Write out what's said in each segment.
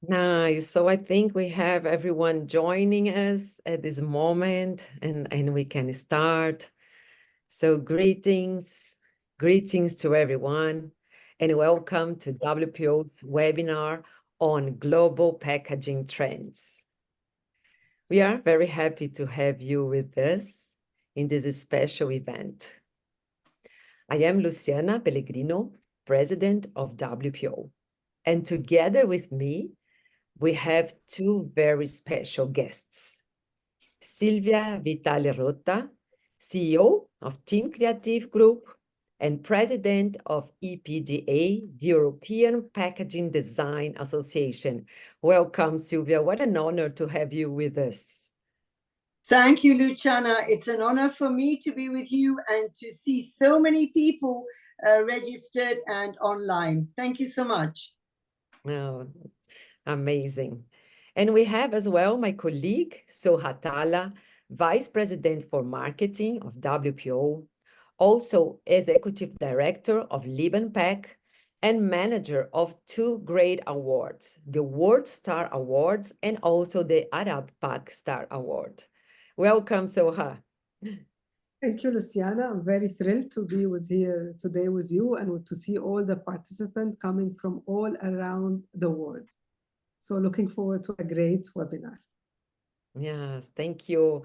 Nice. So I think we have everyone joining us at this moment and we can start. So greetings to everyone, and welcome to WPO's webinar on global packaging trends. We are very happy to have you with us in this special event. I am Luciana Pellegrino, President of WPO, and together with me, we have two very special guests. Sylvia Vitale Rotta, CEO of Team Creative Group and President of EPDA, the European Packaging Design Association. Welcome, Sylvia. What an honor to have you with us. Thank you, Luciana. It's an honor for me to be with you and to see so many people registered and online. Thank you so much. Oh, amazing. And we have as well my colleague, Soha Atallah, Vice President for Marketing of WPO, also Executive Director of LibenPack, and manager of two great awards, the World Star Awards and also the Arab Pack Star Award. Welcome, Soha. Thank you, Luciana. I'm very thrilled to be here today with you and to see all the participants coming from all around the world. So looking forward to a great webinar. Yes, thank you.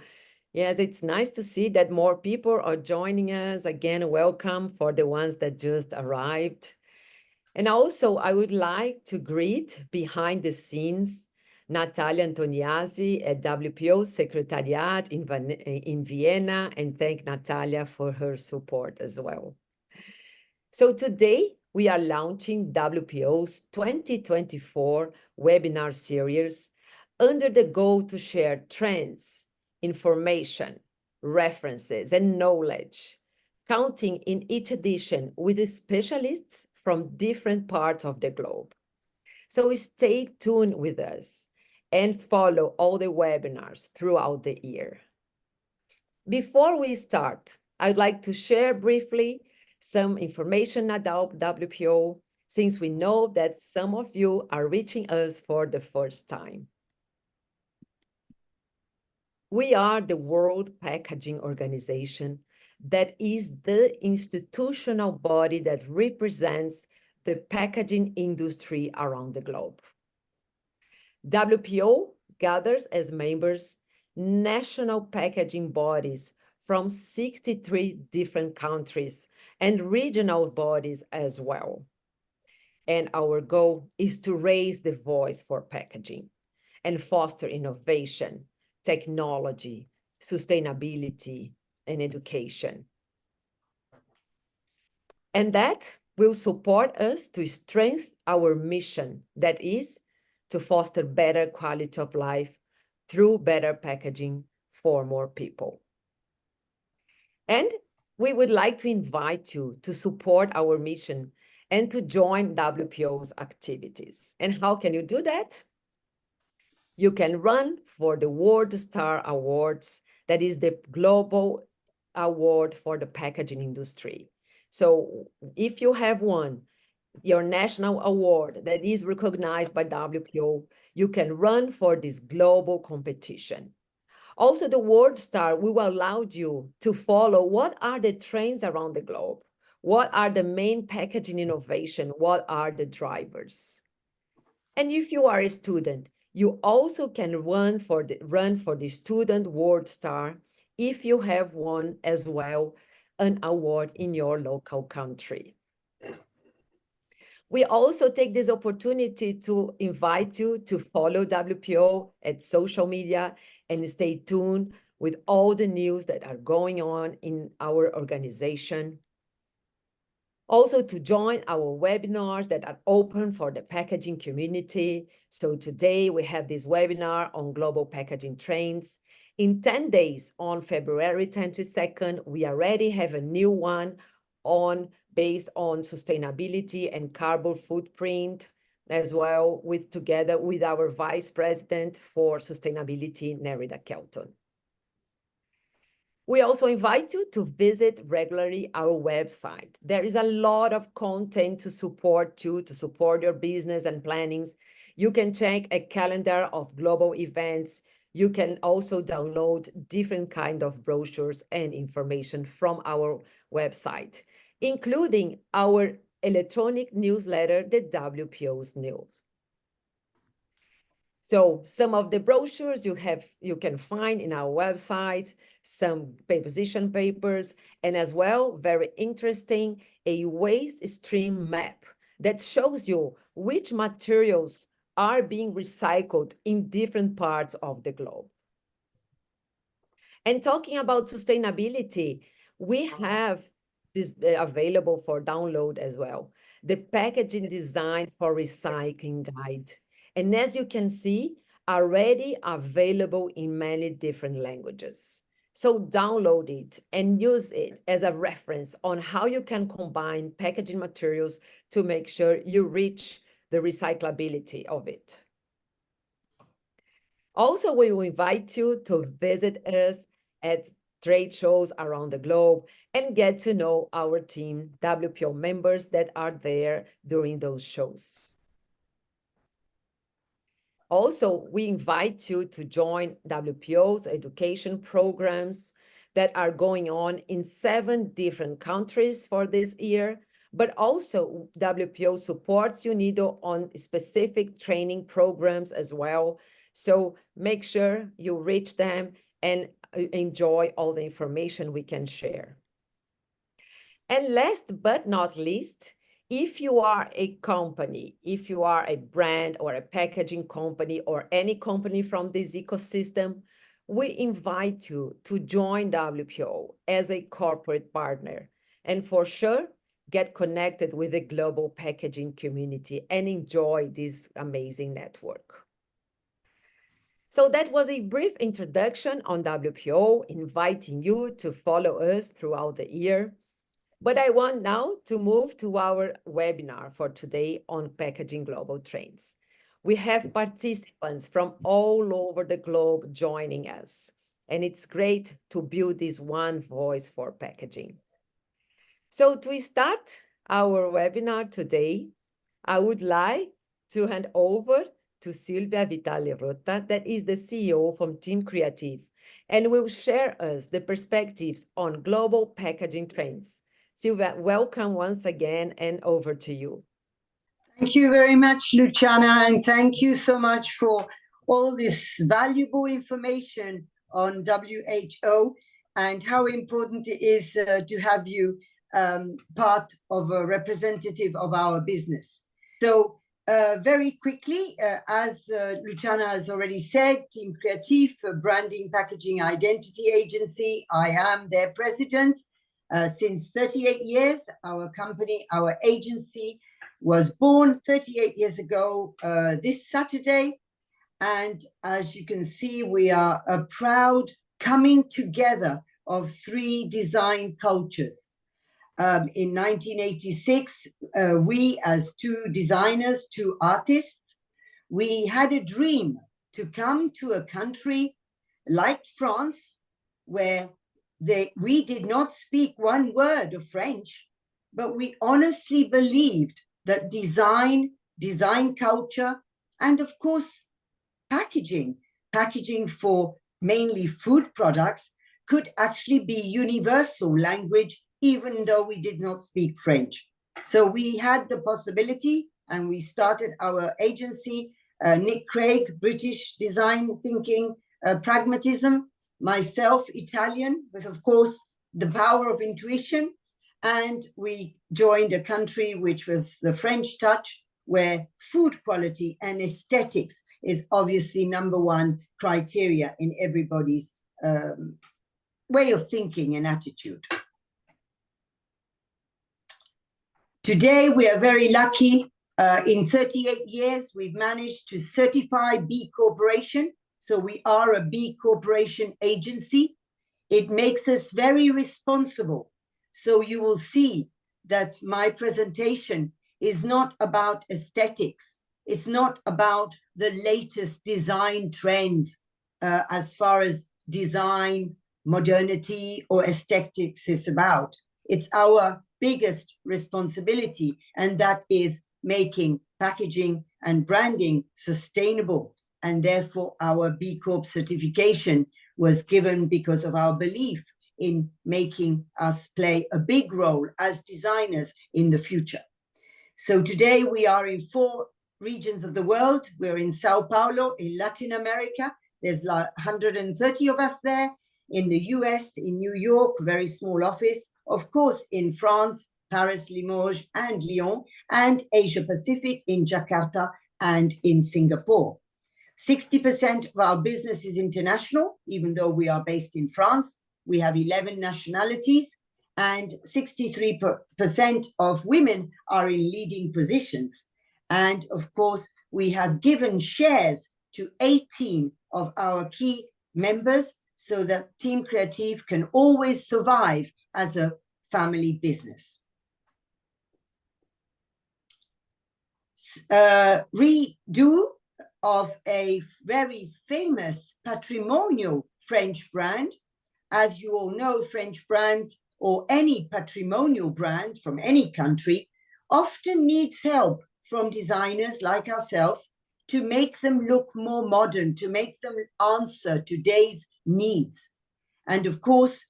Yes, it's nice to see that more people are joining us. Again, welcome for the ones that just arrived. And also, I would like to greet behind the scenes Natalia Antoniazzi at WPO Secretariat in Vienna, and thank Natalia for her support as well. So today, we are launching WPO's 2024 webinar series under the goal to share trends, information, references, and knowledge, counting in each edition with specialists from different parts of the globe. So stay tuned with us and follow all the webinars throughout the year. Before we start, I'd like to share briefly some information about WPO, since we know that some of you are reaching us for the first time. We are the World Packaging Organization that is the institutional body that represents the packaging industry around the globe. WPO gathers as members national packaging bodies from 63 different countries and regional bodies as well. And our goal is to raise the voice for packaging and foster innovation, technology, sustainability, and education. And that will support us to strengthen our mission, that is, to foster better quality of life through better packaging for more people. And we would like to invite you to support our mission and to join WPO's activities. And how can you do that? You can run for the World Star Awards, that is the global award for the packaging industry. So if you have won your national award that is recognized by WPO, you can run for this global competition. Also, the World Star will allow you to follow what are the trends around the globe, what are the main packaging innovation, what are the drivers. And if you are a student, you also can run for the Student World Star if you have won as well an award in your local country. We also take this opportunity to invite you to follow WPO at social media and stay tuned with all the news that are going on in our organization. Also to join our webinars that are open for the packaging community. So today we have this webinar on global packaging trends. In 10 days, on February 22nd, we already have a new one based on sustainability and carbon footprint, as well together with our Vice President for Sustainability, Nerida Kelton. We also invite you to visit regularly our website. There is a lot of content to support you, to support your business and plannings. You can check a calendar of global events. You can also download different kind of brochures and information from our website, including our electronic newsletter, the WPO's News. So some of the brochures you can find in our website, some position papers, and as well, very interesting, a waste stream map that shows you which materials are being recycled in different parts of the globe. And talking about sustainability, we have this available for download as well, the Packaging Design for Recycling Guide. And as you can see, already available in many different languages. So download it and use it as a reference on how you can combine packaging materials to make sure you reach the recyclability of it. Also, we will invite you to visit us at trade shows around the globe and get to know our team, WPO members that are there during those shows. Also, we invite you to join WPO's education programs that are going on in 7 different countries for this year, but also WPO supports UNIDO on specific training programs as well. So make sure you reach them and enjoy all the information we can share. And last but not least, if you are a company, if you are a brand or a packaging company or any company from this ecosystem, we invite you to join WPO as a corporate partner and for sure, get connected with the global packaging community and enjoy this amazing network. So that was a brief introduction on WPO, inviting you to follow us throughout the year. But I want now to move to our webinar for today on packaging global trends. We have participants from all over the globe joining us, and it's great to build this one voice for packaging. So to start our webinar today, I would like to hand over to Sylvia Vitale Rotta, that is the CEO from Team Creative, and will share us the perspectives on global packaging trends. Sylvia, welcome once again, and over to you. Thank you very much, Luciana, and thank you so much for all this valuable information on WHO and how important it is to have you part of a representative of our business. So very quickly, as Luciana has already said, Team Creative, branding, packaging, identity agency, I am their president. Since 38 years, our company, our agency was born 38 years ago this Saturday. And as you can see, we are a proud coming together of 3 design cultures. In 1986, we as 2 designers, 2 artists, we had a dream to come to a country like France, where we did not speak one word of French, but we honestly believed that design culture, and of course, packaging for mainly food products could actually be universal language, even though we did not speak French. So we had the possibility, and we started our agency, Nick Craig, British design thinking, pragmatism, myself, Italian, with, of course, the power of intuition. And we joined a country which was the French touch, where food quality and aesthetics is obviously #1 criteria in everybody's way of thinking and attitude. Today, we are very lucky. In 38 years, we've managed to certify B Corporation. So we are a B Corporation agency. It makes us very responsible. So you will see that my presentation is not about aesthetics. It's not about the latest design trends as far as design, modernity, or aesthetics is about. It's our biggest responsibility, and that is making packaging and branding sustainable. And therefore, our B Corp certification was given because of our belief in making us play a big role as designers in the future. So today we are in 4 regions of the world. We're in Sao Paulo, in Latin America. There's like 130 of us there. In the US, in New York, very small office. Of course, in France, Paris, Limoges, and Lyon, and Asia Pacific in Jakarta and in Singapore. 60% of our business is international, even though we are based in France. We have 11 nationalities, and 63% of women are in leading positions. And of course, we have given shares to 18 of our key members so that Team Creative can always survive as a family business. Redo of a very famous patrimonial French brand. As you all know, French brands or any patrimonial brand from any country often needs help from designers like ourselves to make them look more modern, to make them answer today's needs. And of course,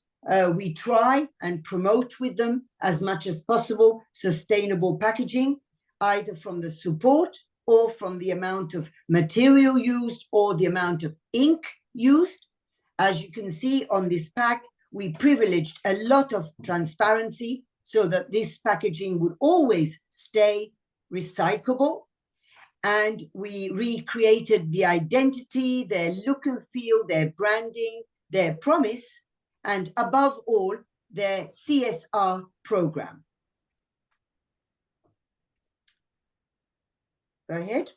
we try and promote with them as much as possible sustainable packaging, either from the support or from the amount of material used or the amount of ink used. As you can see on this pack, we privileged a lot of transparency so that this packaging would always stay recyclable. And we recreated the identity, their look and feel, their branding, their promise, and above all, their CSR program. Go ahead.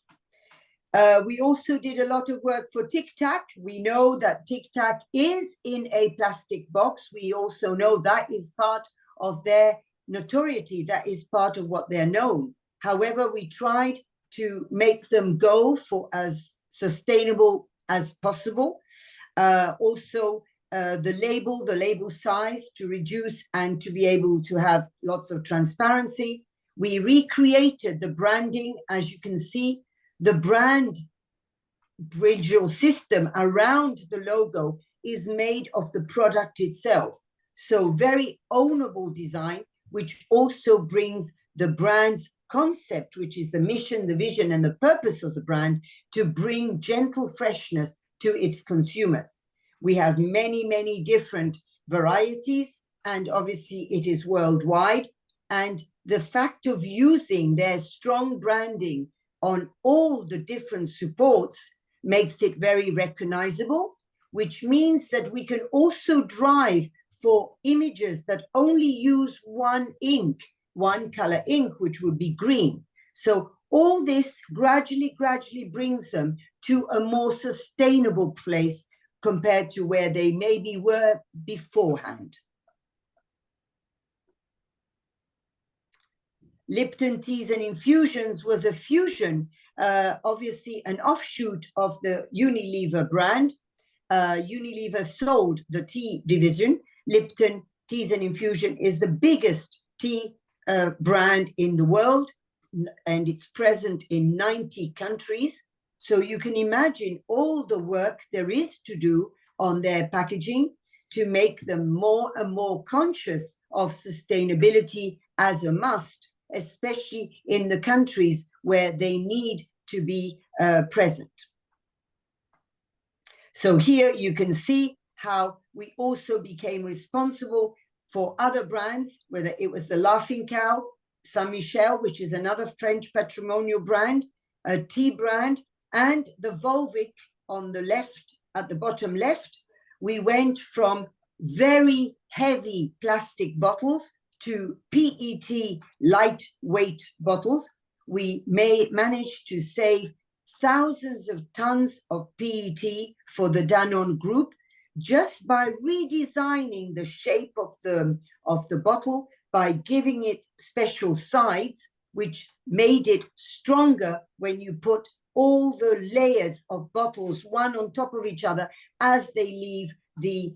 We also did a lot of work for Tic Tac. We know that Tic Tac is in a plastic box. We also know that is part of their notoriety. That is part of what they're known. However, we tried to make them go for as sustainable as possible. Also, the label size to reduce and to be able to have lots of transparency. We recreated the branding. As you can see, the brand visual system around the logo is made of the product itself. So very ownable design, which also brings the brand's concept, which is the mission, the vision, and the purpose of the brand, to bring gentle freshness to its consumers. We have many, many different varieties, and obviously it is worldwide. And the fact of using their strong branding on all the different supports makes it very recognizable, which means that we can also drive for images that only use one color ink, which would be green. So all this gradually brings them to a more sustainable place compared to where they maybe were beforehand. Lipton Teas and Infusions was a fusion, obviously an offshoot of the Unilever brand. Unilever sold the tea division. Lipton Teas and Infusion is the biggest tea brand in the world, and it's present in 90 countries. So you can imagine all the work there is to do on their packaging to make them more and more conscious of sustainability as a must, especially in the countries where they need to be present. So here you can see how we also became responsible for other brands, whether it was the Laughing Cow, Saint Michel, which is another French patrimonial brand, a tea brand, and the Volvic on the left, at the bottom left. We went from very heavy plastic bottles to PET lightweight bottles. We managed to save thousands of tons of PET for the Danone Group just by redesigning the shape of the bottle, by giving it special sides, which made it stronger when you put all the layers of bottles one on top of each other as they leave the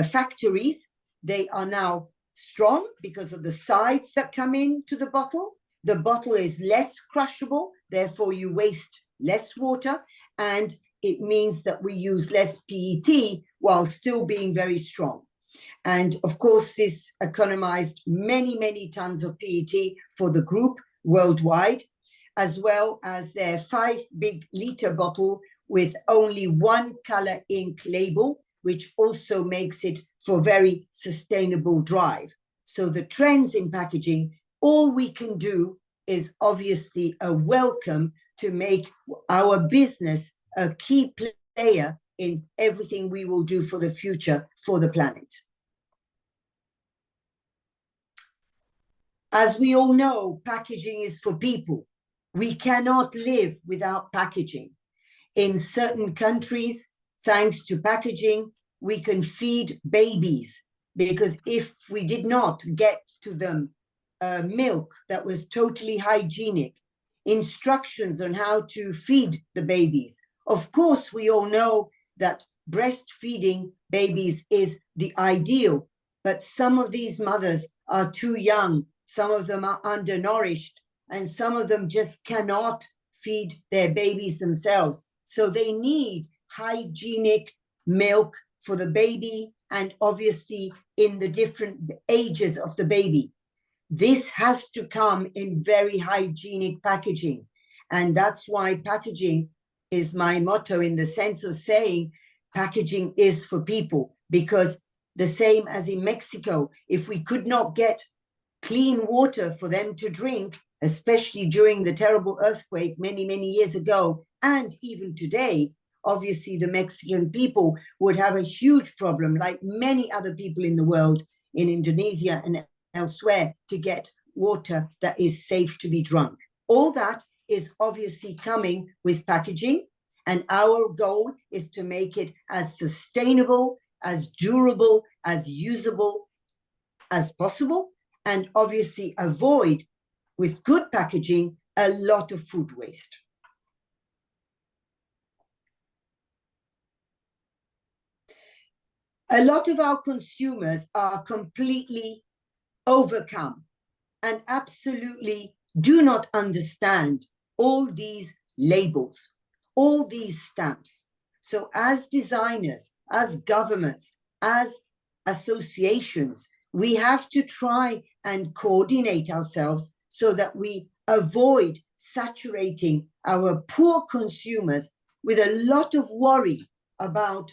factories. They are now strong because of the sides that come into the bottle. The bottle is less crushable therefore you waste less water, and it means that we use less PET while still being very strong. And of course, this economized many, many tons of PET for the group worldwide, as well as their 5 big liter bottle with only 1 color ink label, which also makes it for very sustainable drive. So the trends in packaging, all we can do is obviously a welcome to make our business a key player in everything we will do for the future for the planet. As we all know, packaging is for people. We cannot live without packaging. In certain countries, thanks to packaging, we can feed babies, because if we did not get to them milk that was totally hygienic, instructions on how to feed the babies. Of course, we all know that breastfeeding babies is the ideal, but some of these mothers are too young, some of them are undernourished, and some of them just cannot feed their babies themselves. So they need hygienic milk for the baby, and obviously in the different ages of the baby. This has to come in very hygienic packaging. And that's why packaging is my motto, in the sense of saying packaging is for people. Because the same as in Mexico, if we could not get clean water for them to drink, especially during the terrible earthquake many, many years ago, and even today, obviously the Mexican people would have a huge problem, like many other people in the world, in Indonesia and elsewhere, to get water that is safe to be drunk. All that is obviously coming with packaging, and our goal is to make it as sustainable, as durable, as usable as possible, and obviously avoid, with good packaging, a lot of food waste. A lot of our consumers are completely overcome and absolutely do not understand all these labels, all these stamps. So as designers, as governments, as associations, we have to try and coordinate ourselves so that we avoid saturating our poor consumers with a lot of worry about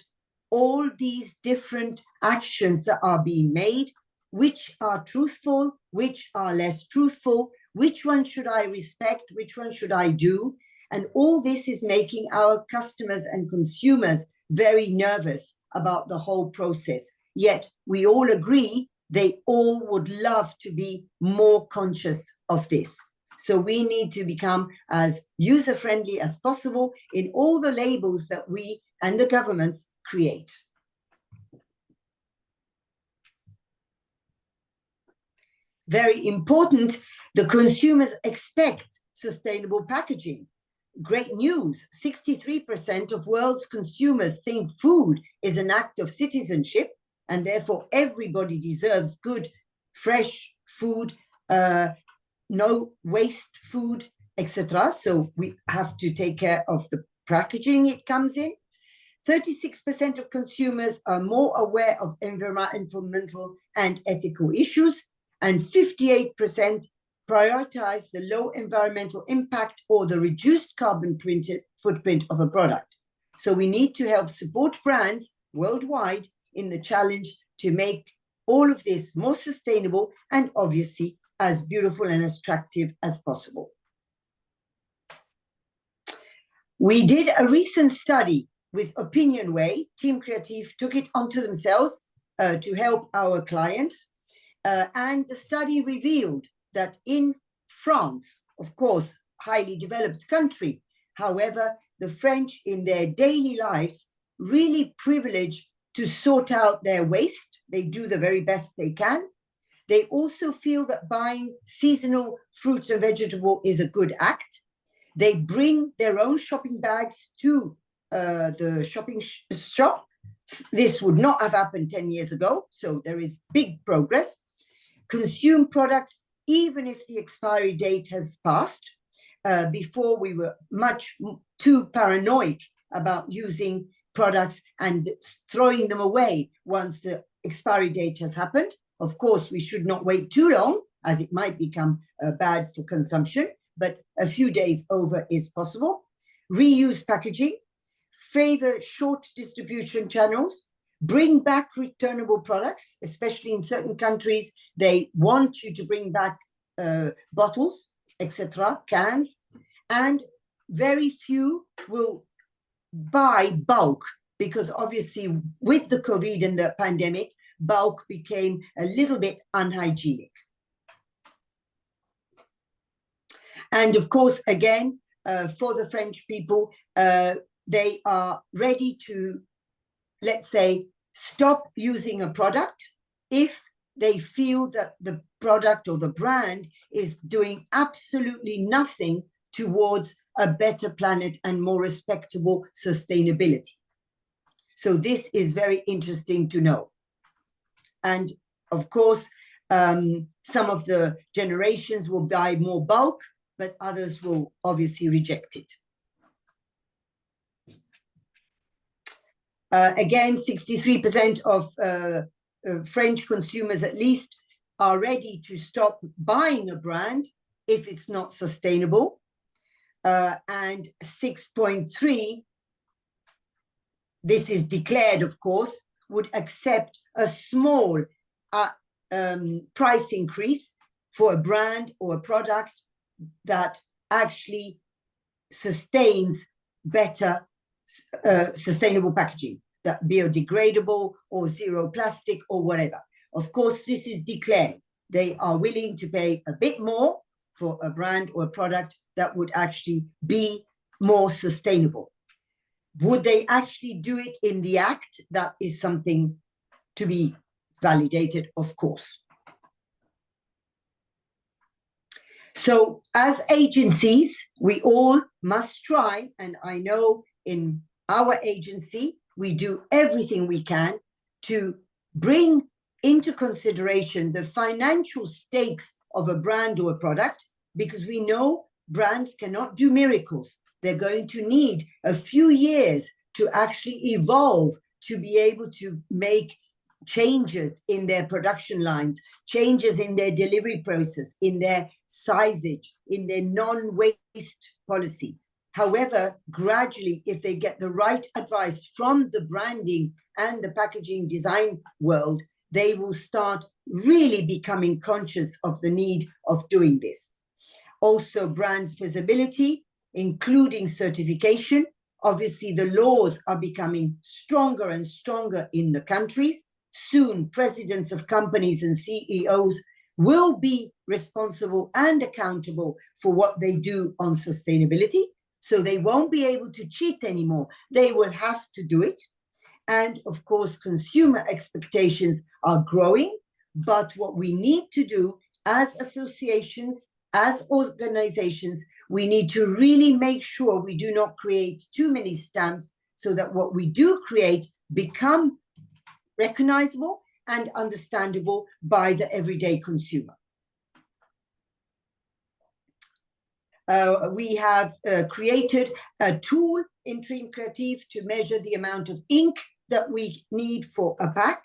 all these different actions that are being made, which are truthful, which are less truthful, which one should I respect, which one should I do? And all this is making our customers and consumers very nervous about the whole process. Yet we all agree they all would love to be more conscious of this. So we need to become as user-friendly as possible in all the labels that we and the governments create. Very important, the consumers expect sustainable packaging. Great news, 63% of world's consumers think food is an act of citizenship, and therefore everybody deserves good, fresh food, no waste food, etc. So we have to take care of the packaging it comes in. 36% of consumers are more aware of environmental and ethical issues, and 58% prioritize the low environmental impact or the reduced carbon footprint of a product. So we need to help support brands worldwide in the challenge to make all of this more sustainable and obviously as beautiful and attractive as possible. We did a recent study with Opinionway. Team Creative took it onto themselves to help our clients. And the study revealed that in France, of course, highly developed country, however, the French in their daily lives really privilege to sort out their waste. They do the very best they can. They also feel that buying seasonal fruits and vegetables is a good act. They bring their own shopping bags to the shopping shop. This would not have happened 10 years ago, so there is big progress. Consume products even if the expiry date has passed. before we were much too paranoid about using products and throwing them away once the expiry date has happened. Of course, we should not wait too long, as it might become bad for consumption, but a few days over is possible. Reuse packaging, favor short distribution channels, bring back returnable products, especially in certain countries, they want you to bring back bottles, etc., cans, and very few will buy bulk, because obviously with the COVID and the pandemic, bulk became a little bit unhygienic. And of course, again, for the French people, they are ready to, let's say, stop using a product if they feel that the product or the brand is doing absolutely nothing towards a better planet and more respectable sustainability. So this is very interesting to know. And of course, some of the generations will buy more bulk, but others will obviously reject it. Again, 63% of French consumers at least are ready to stop buying a brand if it's not sustainable. And 6.3, this is declared, of course, would accept a small price increase for a brand or a product that actually sustains better sustainable packaging, that biodegradable or zero plastic or whatever. Of course, this is declared. They are willing to pay a bit more for a brand or a product that would actually be more sustainable. Would they actually do it in the act? That is something to be validated, of course. So as agencies, we all must try, and I know in our agency, we do everything we can to bring into consideration the financial stakes of a brand or a product, because we know brands cannot do miracles. They're going to need a few years to actually evolve, to be able to make changes in their production lines, changes in their delivery process, in their sizage, in their non-waste policy. However, gradually, if they get the right advice from the branding and the packaging design world, they will start really becoming conscious of the need of doing this. Also, brands visibility, including certification. Obviously, the laws are becoming stronger and stronger in the countries. Soon, presidents of companies and CEOs will be responsible and accountable for what they do on sustainability. So they won't be able to cheat anymore. They will have to do it. And of course, consumer expectations are growing. But what we need to do as associations, as organizations, we need to really make sure we do not create too many stamps, so that what we do create become recognizable and understandable by the everyday consumer. We have created a tool in Trim Creative to measure the amount of ink that we need for a pack.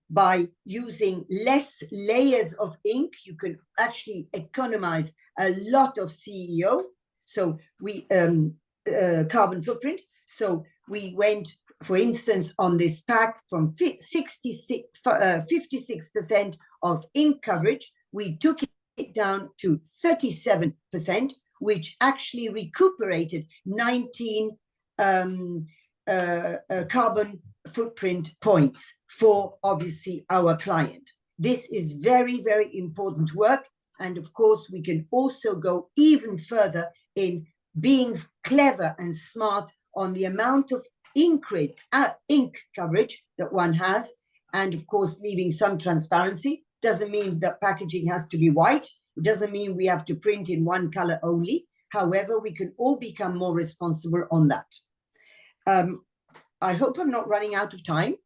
By using less layers of ink, you can actually economize a lot of CEO. So we carbon footprint. So we went, for instance, on this pack from 56% of ink coverage, we took it down to 37%, which actually recuperated 19 carbon footprint points for obviously our client. This is very, very important work. And of course, we can also go even further in being clever and smart on the amount of ink coverage that one has. And of course, leaving some transparency. Doesn't mean that packaging has to be white. It doesn't mean we have to print in one color only. However, we can all become more responsible on that. I hope I'm not running out of time.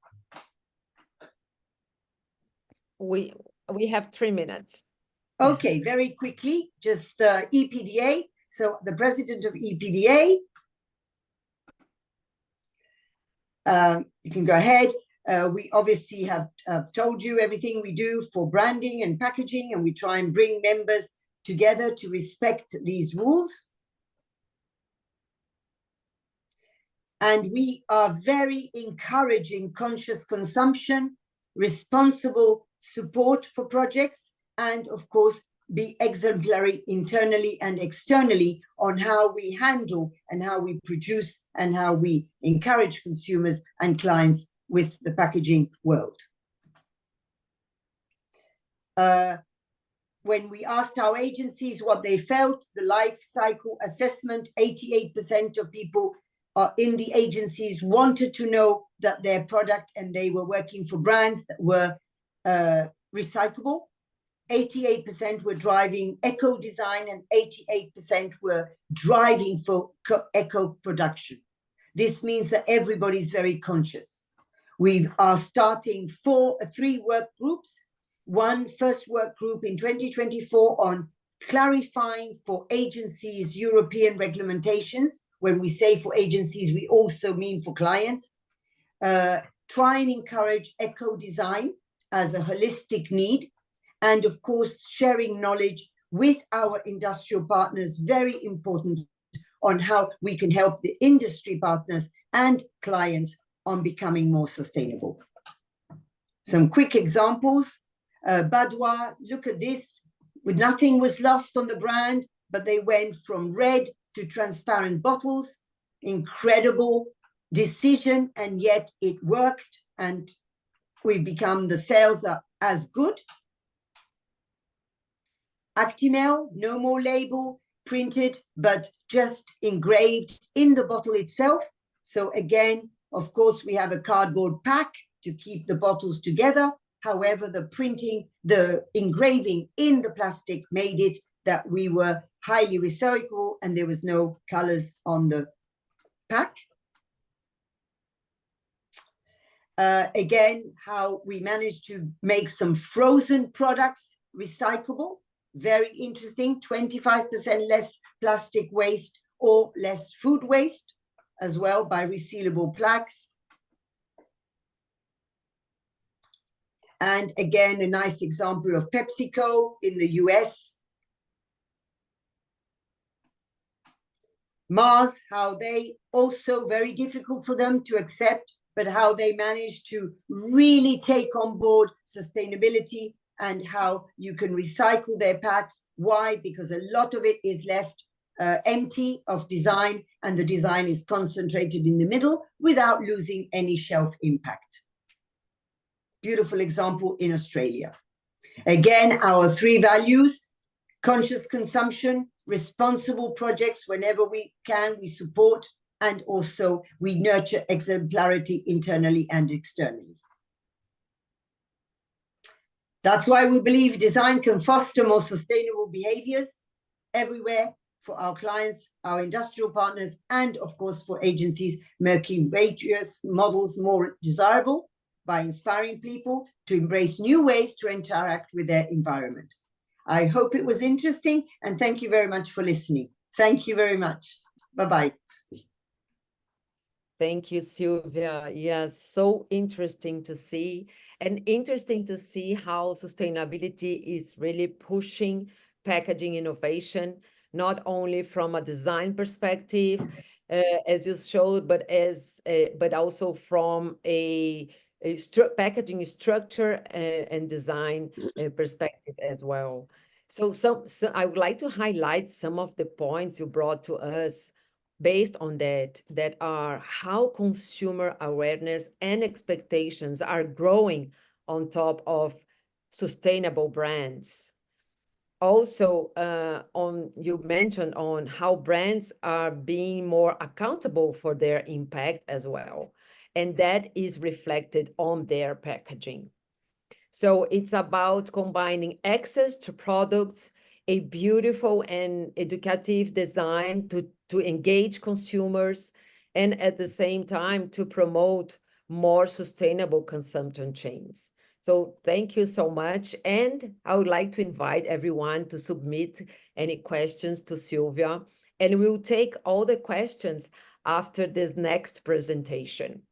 We have 3 minutes. Okay, very quickly, just EPDA. So the president of EPDA, you can go ahead. We obviously have told you everything we do for branding and packaging, and we try and bring members together to respect these rules. And we are very encouraging conscious consumption, responsible support for projects, and of course, be exemplary internally and externally on how we handle and how we produce and how we encourage consumers and clients with the packaging world. When we asked our agencies what they felt, the life cycle assessment, 88% of people in the agencies wanted to know that their product, and they were working for brands that were recyclable. 88% were driving eco design and 88% were driving for eco production. This means that everybody's very conscious. We are starting 3 work groups. One first work group in 2024 on clarifying for agencies European regulations. When we say for agencies, we also mean for clients. Try and encourage eco design as a holistic need. And of course, sharing knowledge with our industrial partners, very important, on how we can help the industry partners and clients on becoming more sustainable. Some quick examples. Badois, look at this. Nothing was lost on the brand, but they went from red to transparent bottles. Incredible decision, and yet it worked, and we become, the sales are as good. Actimel, no more label printed, but just engraved in the bottle itself. So again, of course, we have a cardboard pack to keep the bottles together. However, the printing, the engraving in the plastic made it that we were highly recyclable and there was no colors on the pack. Again, how we managed to make some frozen products recyclable. Very interesting, 25% less plastic waste or less food waste as well by resealable plaques. And again, a nice example of PepsiCo in the US. Mars, how they also very difficult for them to accept, but how they managed to really take on board sustainability and how you can recycle their packs. Why? Because a lot of it is left empty of design, and the design is concentrated in the middle without losing any shelf impact. Beautiful example in Australia. Again, our 3 values: conscious consumption, responsible projects whenever we can, we support, and also we nurture exemplarity internally and externally. That's why we believe design can foster more sustainable behaviors everywhere for our clients, our industrial partners, and of course for agencies, making various models more desirable by inspiring people to embrace new ways to interact with their environment. I hope it was interesting, and thank you very much for listening. Thank you very much. Bye-bye. Thank you, Sylvia. Yes, so interesting to see, and interesting to see how sustainability is really pushing packaging innovation, not only from a design perspective, as you showed, but also from a packaging structure and design perspective as well. So I would like to highlight some of the points you brought to us based on that are how consumer awareness and expectations are growing on top of sustainable brands. Also, you mentioned on how brands are being more accountable for their impact as well, and that is reflected on their packaging. So it's about combining access to products, a beautiful and educative design to engage consumers, and at the same time to promote more sustainable consumption chains. So thank you so much. And I would like to invite everyone to submit any questions to Sylvia. and we'll take all the questions after this next presentation.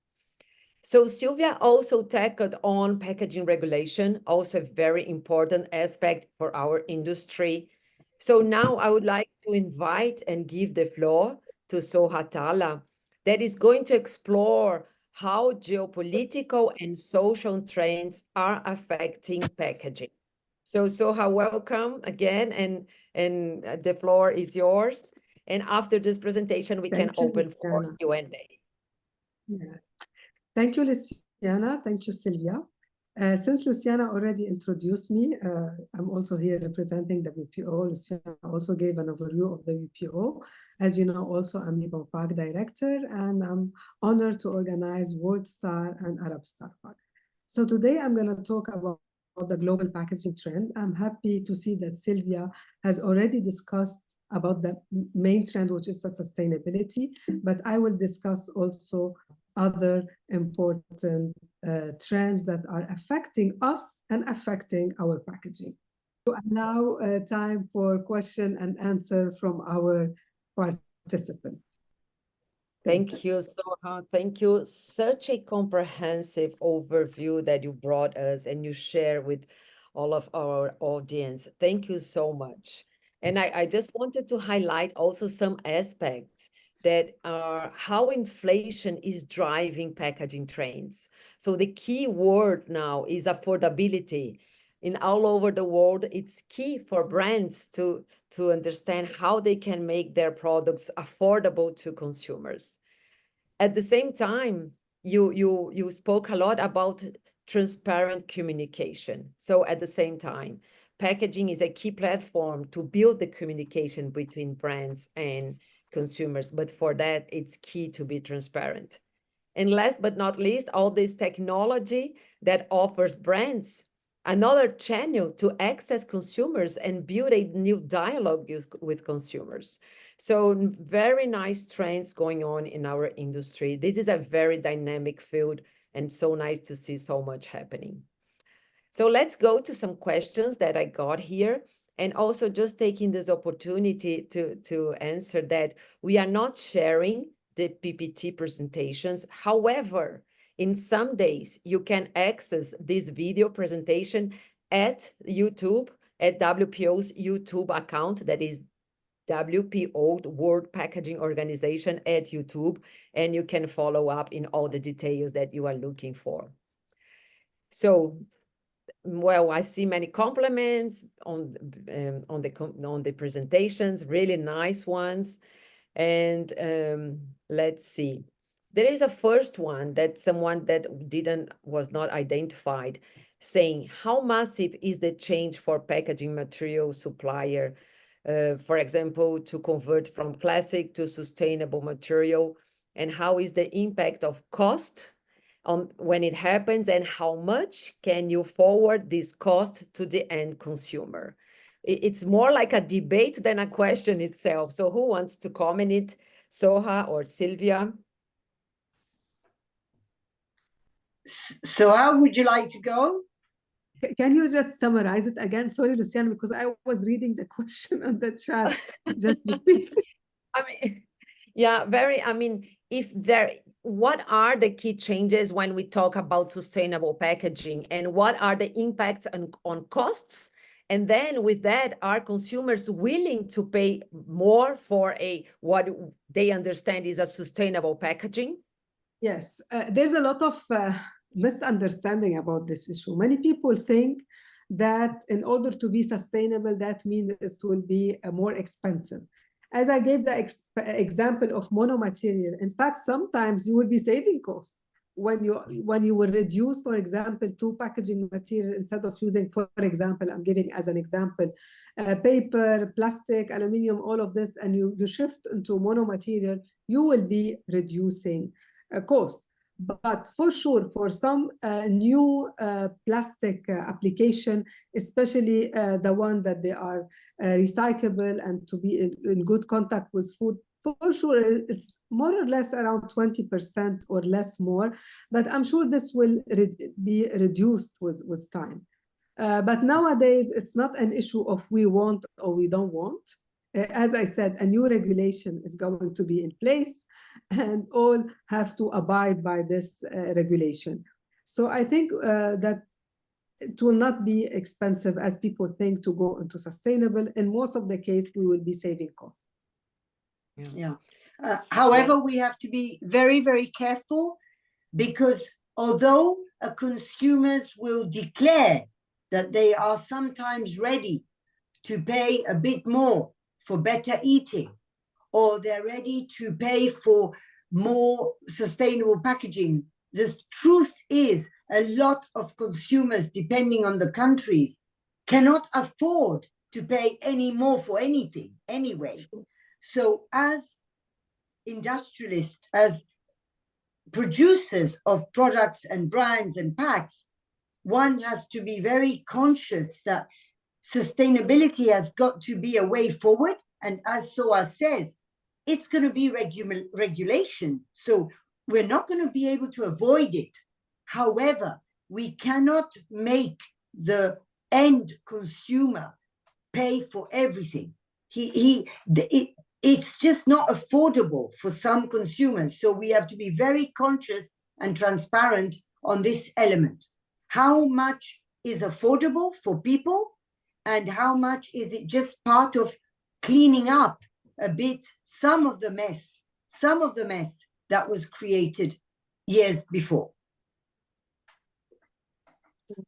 So Sylvia also tackled on packaging regulation, also a very important aspect for our industry. So now I would like to invite and give the floor to Soha Atallah, that is going to explore how geopolitical and social trends are affecting packaging. So Soha, welcome again, and the floor is yours. And after this presentation, we can Thank you, open for Luciana. Q&A. Yes. Thank you, Luciana. Thank you, Sylvia. Since Luciana already introduced me, I'm also here representing WPO. Luciana also gave an overview of the WPO. As you know, also I'm WPO Director, and I'm honored to organize World Star and Arab Star PAC. So today I'm going to talk about the global packaging trend. I'm happy to see that Sylvia has already discussed about the main trend, which is the sustainability, but I will discuss also other important trends that are affecting us and affecting our packaging. So now time for question and answer from our participants. Thank you, Soha. Thank you. Such a comprehensive overview that you brought us and you share with all of our audience. Thank you so much. And I just wanted to highlight also some aspects that are how inflation is driving packaging trends. So the key word now is affordability. In all over the world, it's key for brands to understand how they can make their products affordable to consumers. At the same time, you spoke a lot about transparent communication. So at the same time, packaging is a key platform to build the communication between brands and consumers. But for that, it's key to be transparent. And last but not least, all this technology that offers brands another channel to access consumers and build a new dialogue with consumers. So very nice trends going on in our industry. This is a very dynamic field and so nice to see so much happening. So let's go to some questions that I got here, and also just taking this opportunity to answer that we are not sharing the PPT presentations. However, in some days, you can access this video presentation at YouTube, at WPO's YouTube account, that is WPO, World Packaging Organization at YouTube, and you can follow up in all the details that you are looking for. So, well, I see many compliments on the presentations, really nice ones. And let's see. There is a first one that someone that was not identified, saying, how massive is the change for packaging material supplier, for example, to convert from classic to sustainable material, and how is the impact of cost on when it happens, and how much can you forward this cost to the end consumer? It's more like a debate than a question itself. So who wants to comment it, Soha or Sylvia? So how would you like to go? Can you just summarize it again? Sorry, Luciana, because I was reading the question on the chat. Just repeat. I mean, yeah, what are the key changes when we talk about sustainable packaging, and what are the impacts on costs? And then with that, are consumers willing to pay more for what they understand is a sustainable packaging? Yes, there's a lot of misunderstanding about this issue. Many people think that in order to be sustainable, that means this will be more expensive. As I gave the example of monomaterial, in fact, sometimes you will be saving costs when you will reduce, for example, two packaging material instead of using, for example, I'm giving as an example, paper, plastic, aluminum, all of this, and you shift into monomaterial, you will be reducing cost. But for sure, for some new plastic application, especially the one that they are recyclable and to be in good contact with food, for sure, it's more or less around 20% or less more, but I'm sure this will be reduced with time. But nowadays, it's not an issue of we want or we don't want. as I said, a new regulation is going to be in place, and all have to abide by this regulation. So I think that it will not be expensive as people think to go into sustainable. In most of the case, we will be saving costs. Yeah. However, we have to be very, very careful, because although consumers will declare that they are sometimes ready to pay a bit more for better eating, or they're ready to pay for more sustainable packaging, the truth is a lot of consumers, depending on the countries, cannot afford to pay any more for anything anyway. So as industrialists, as producers of products and brands and packs, one has to be very conscious that sustainability has got to be a way forward. And as Soha says, it's going to be regulation. So we're not going to be able to avoid it. However, we cannot make the end consumer pay for everything. It's just not affordable for some consumers. So we have to be very conscious and transparent on this element. How much is affordable for people, and how much is it just part of cleaning up a bit some of the mess that was created years before.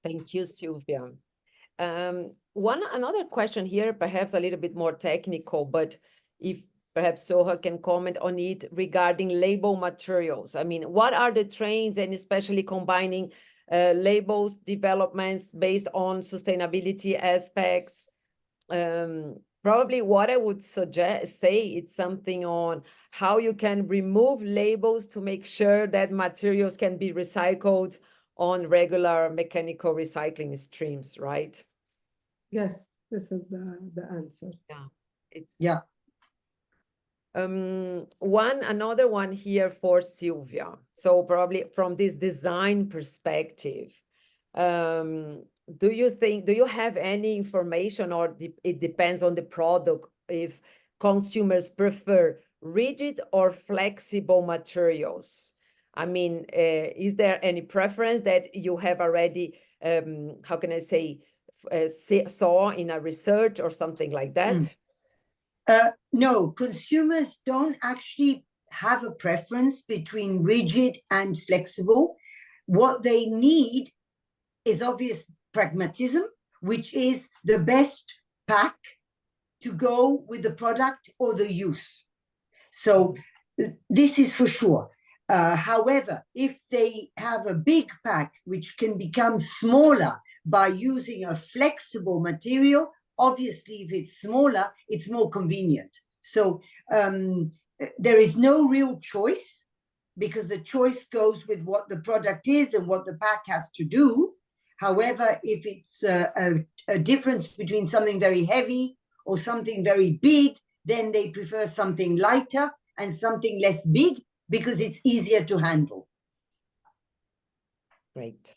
Thank you, Sylvia. Another question here, perhaps a little bit more technical, but if perhaps Soha can comment on it regarding label materials. I mean, what are the trends, and especially combining labels developments based on sustainability aspects? Probably what I would say it's something on how you can remove labels to make sure that materials can be recycled on regular mechanical recycling streams, right? Yes, this is the answer. Yeah. Another one here for Sylvia. So probably from this design perspective, do you have any information, or it depends on the product, if consumers prefer rigid or flexible materials? I mean, is there any preference that you have already, how can I say, saw in a research or something like that? No, consumers don't actually have a preference between rigid and flexible. What they need is obvious pragmatism, which is the best pack to go with the product or the use. So this is for sure. However, if they have a big pack which can become smaller by using a flexible material, obviously if it's smaller, it's more convenient. So there is no real choice, because the choice goes with what the product is and what the pack has to do. However, if it's a difference between something very heavy or something very big, then they prefer something lighter and something less big, because it's easier to handle. Great.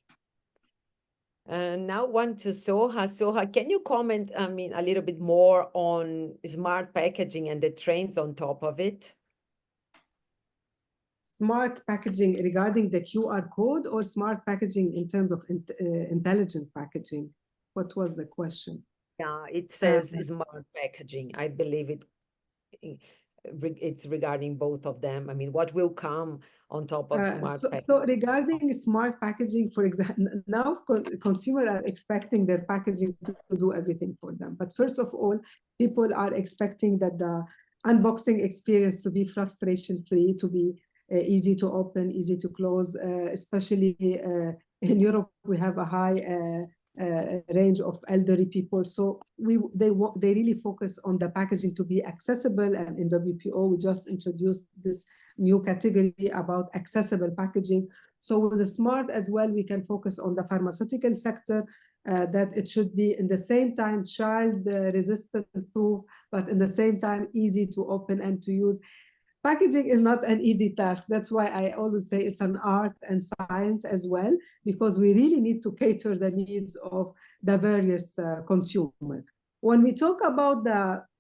Now one to Soha. Soha, can you comment, I mean, a little bit more on smart packaging and the trends on top of it? Smart packaging regarding the QR code, or smart packaging in terms of intelligent packaging? What was the question? Yeah, it says smart packaging. I believe it's regarding both of them. I mean, what will come on top of smart packaging? So regarding smart packaging, for example, now consumers are expecting their packaging to do everything for them. But first of all, people are expecting that the unboxing experience to be frustration-free, to be easy to open, easy to close. Especially in Europe, we have a high range of elderly people, so they really focus on the packaging to be accessible. And in WPO, we just introduced this new category about accessible packaging. So with the smart as well, we can focus on the pharmaceutical sector, that it should be in the same time child resistant proof, but in the same time easy to open and to use. Packaging is not an easy task. That's why I always say it's an art and science as well, because we really need to cater the needs of the various consumers. When we talk about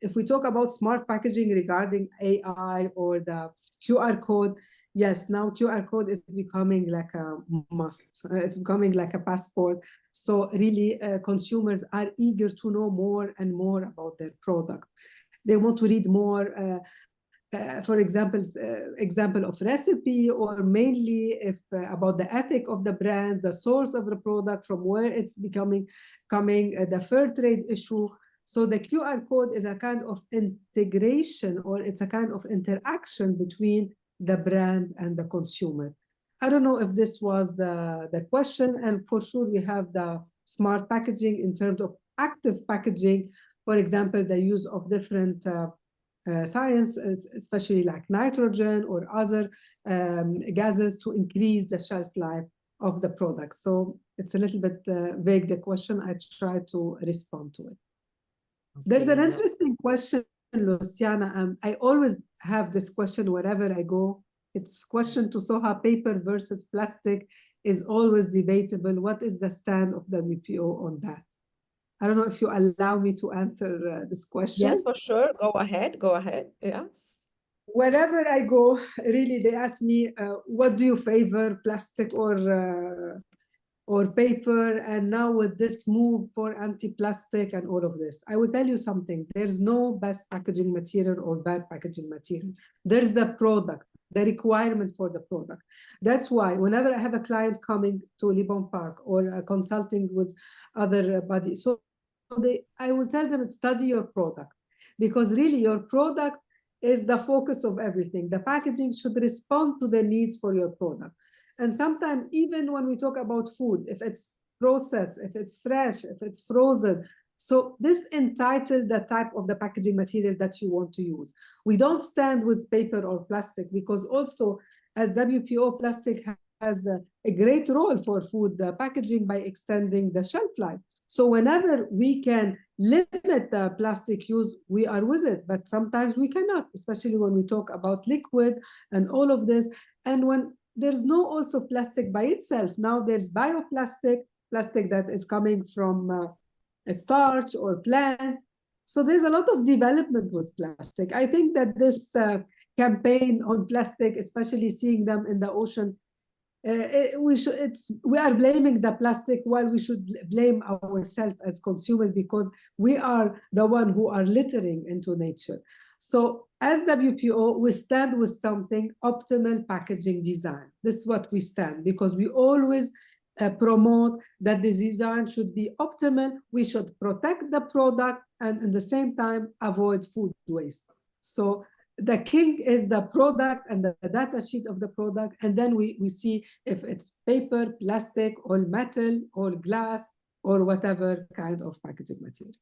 if we talk about smart packaging regarding AI or the QR code, yes, now QR code is becoming like a must. It's becoming like a passport. So really, consumers are eager to know more and more about their product. They want to read more. For example of recipe, or mainly if about the ethic of the brand, the source of the product, from where it's coming, the fair trade issue. So the QR code is a kind of integration, or it's a kind of interaction between the brand and the consumer. I don't know if this was the question, and for sure we have the smart packaging in terms of active packaging. For example, the use of different science, especially like nitrogen or other gases, to increase the shelf life of the product. So it's a little bit vague, the question. I try to respond to it. Okay, there's an interesting question, Luciana. I always have this question wherever I go. It's question to Soha: paper versus plastic is always debatable. What is the stand of the WPO on that? I don't know if you allow me to answer this question. Yes, for sure. Go ahead. Go ahead. Yes. Wherever I go, really, they ask me, what do you favor, plastic or paper? And now with this move for anti-plastic and all of this, I will tell you something. There's no best packaging material or bad packaging material. There's the product, the requirement for the product. That's why whenever I have a client coming to Libon Park or consulting with other bodies, I will tell them, study your product, because really your product is the focus of everything. The packaging should respond to the needs for your product. And sometimes, even when we talk about food, if it's processed, if it's fresh, if it's frozen, so this entitles the type of the packaging material that you want to use. We don't stand with paper or plastic, because also as WPO, plastic has a great role for food packaging by extending the shelf life. So whenever we can limit the plastic use, we are with it. But sometimes we cannot, especially when we talk about liquid and all of this. And when there's no also plastic by itself, now there's bioplastic, plastic that is coming from a starch or plant. So there's a lot of development with plastic. I think that this campaign on plastic, especially seeing them in the ocean, we are blaming the plastic, while we should blame ourselves as consumers, because we are the one who are littering into nature. So as WPO, we stand with something: optimal packaging design. This is what we stand, because we always promote that the design should be optimal. We should protect the product and at the same time avoid food waste. So the king is the product and the data sheet of the product, and then we see if it's paper, plastic, or metal, or glass, or whatever kind of packaging material.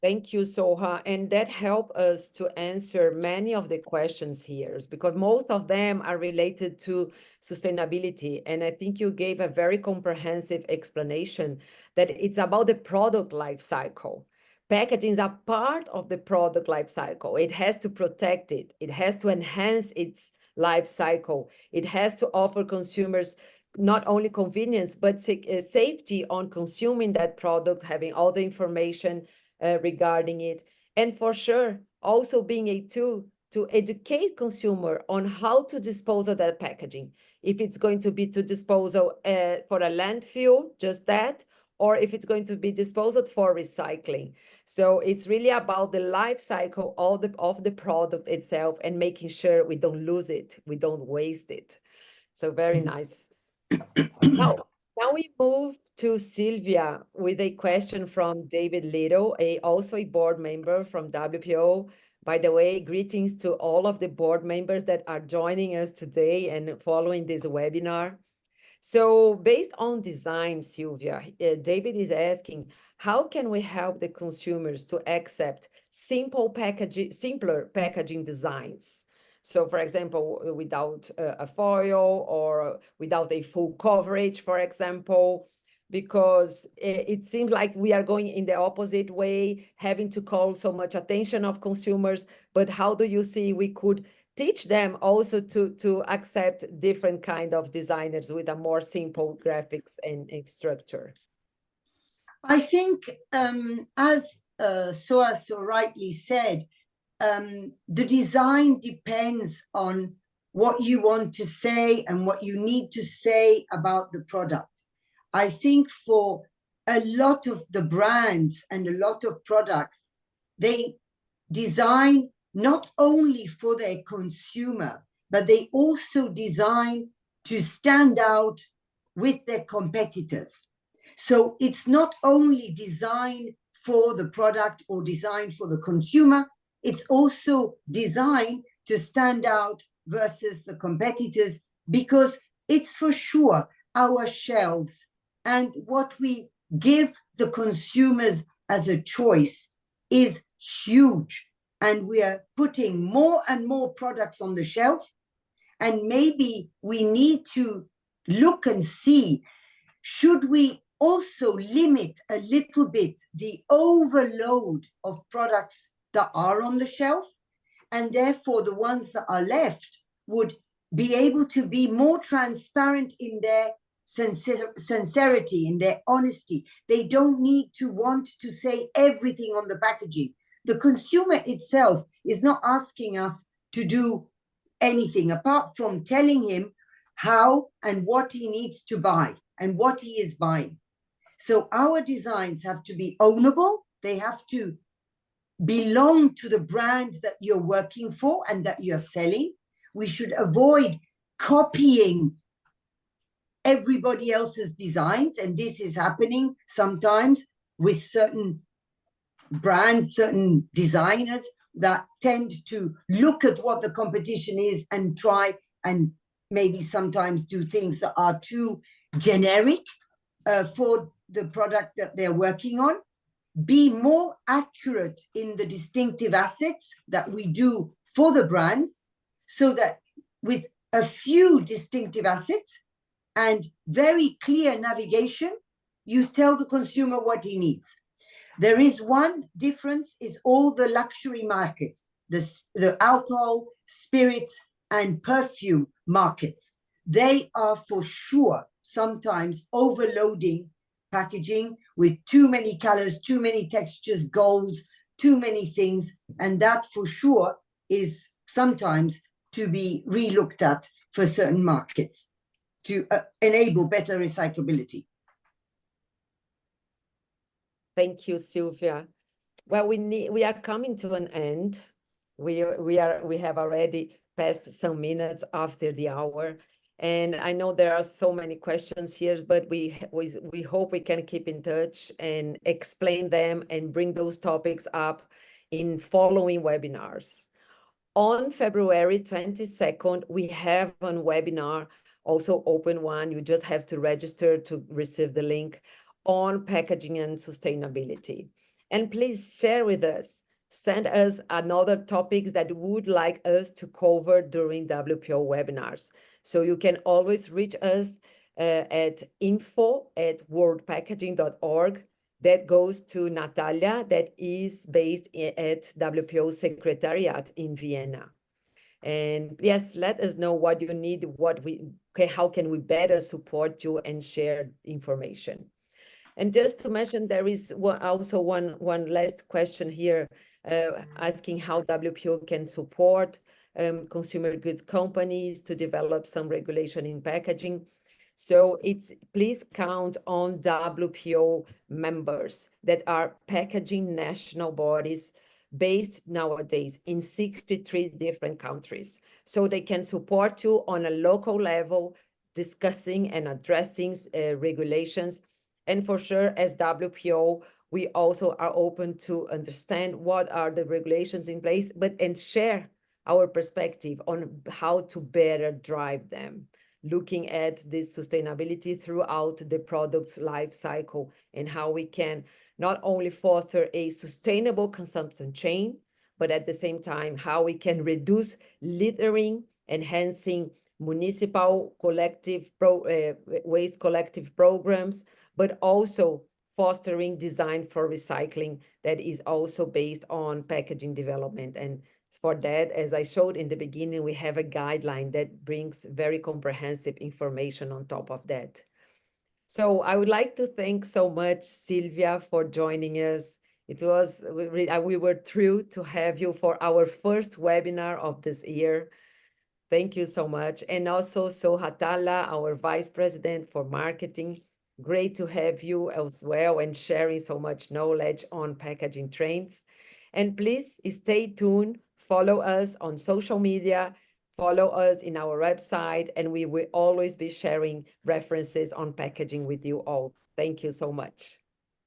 Thank you, Soha. And that helped us to answer many of the questions here, because most of them are related to sustainability. And I think you gave a very comprehensive explanation that it's about the product life cycle. Packaging is a part of the product life cycle. It has to protect it. It has to enhance its life cycle. It has to offer consumers not only convenience, but safety on consuming that product, having all the information regarding it. And for sure, also being a tool to educate consumer on how to dispose of that packaging. If it's going to be to disposal for a landfill, just that, or if it's going to be disposed for recycling. So it's really about the life cycle of the product itself, and making sure we don't lose it, we don't waste it. So very nice. Now we move to Sylvia with a question from David Little, also a board member from WPO. By the way, greetings to all of the board members that are joining us today and following this webinar. So based on design, Sylvia, David is asking, how can we help the consumers to accept simpler packaging designs? So for example, without a foil or without a full coverage, for example, because it seems like we are going in the opposite way, having to call so much attention of consumers. But how do you see we could teach them also to accept different kind of designers with a more simple graphics and structure? I think, as Soha so rightly said, the design depends on what you want to say and what you need to say about the product. I think for a lot of the brands and a lot of products, they design not only for their consumer, but they also design to stand out with their competitors. So it's not only designed for the product or designed for the consumer, it's also designed to stand out versus the competitors, because it's for sure our shelves and what we give the consumers as a choice is huge. And we are putting more and more products on the shelf. And maybe we need to look and see, should we also limit a little bit the overload of products that are on the shelf? And therefore, the ones that are left would be able to be more transparent in their sincerity, in their honesty. They don't need to want to say everything on the packaging. The consumer itself is not asking us to do anything apart from telling him how and what he needs to buy and what he is buying. So our designs have to be ownable. They have to belong to the brand that you're working for and that you're selling. We should avoid copying everybody else's designs. And this is happening sometimes with certain brands, certain designers that tend to look at what the competition is and try and maybe sometimes do things that are too generic for the product that they're working on. Be more accurate in the distinctive assets that we do for the brands, so that with a few distinctive assets and very clear navigation, you tell the consumer what he needs. There is one difference, is all the luxury market, the alcohol, spirits, and perfume markets. They are for sure sometimes overloading packaging with too many colors, too many textures, golds, too many things. And that for sure is sometimes to be re-looked at for certain markets to enable better recyclability. Thank you, Sylvia. Well, we are coming to an end. We have already passed some minutes after the hour, and I know there are so many questions here, but we hope we can keep in touch and explain them and bring those topics up in following webinars. On February 22nd, we have a webinar, also open one. You just have to register to receive the link, on packaging and sustainability. And please share with us, send us another topics that you would like us to cover during WPO webinars. So you can always reach us at info@worldpackaging.org. That goes to Natalia, that is based at WPO Secretariat in Vienna. And yes, let us know what you need, how can we better support you and share information. And just to mention, there is also one last question here, asking how WPO can support consumer goods companies to develop some regulation in packaging. So please count on WPO members that are packaging national bodies based nowadays in 63 different countries. So they can support you on a local level, discussing and addressing regulations. And for sure, as WPO, we also are open to understand what are the regulations in place, and share our perspective on how to better drive them, looking at this sustainability throughout the product's life cycle, and how we can not only foster a sustainable consumption chain, but at the same time, how we can reduce littering, enhancing municipal waste collective programs, but also fostering design for recycling that is also based on packaging development. And for that, as I showed in the beginning, we have a guideline that brings very comprehensive information on top of that. So I would like to thank so much Sylvia for joining us. We were thrilled to have you for our first webinar of this year. Thank you so much. And also Soha Atallah, our Vice President for Marketing. Great to have you as well and sharing so much knowledge on packaging trends. And please stay tuned, follow us on social media, follow us in our website, and we will always be sharing references on packaging with you all. Thank you so much.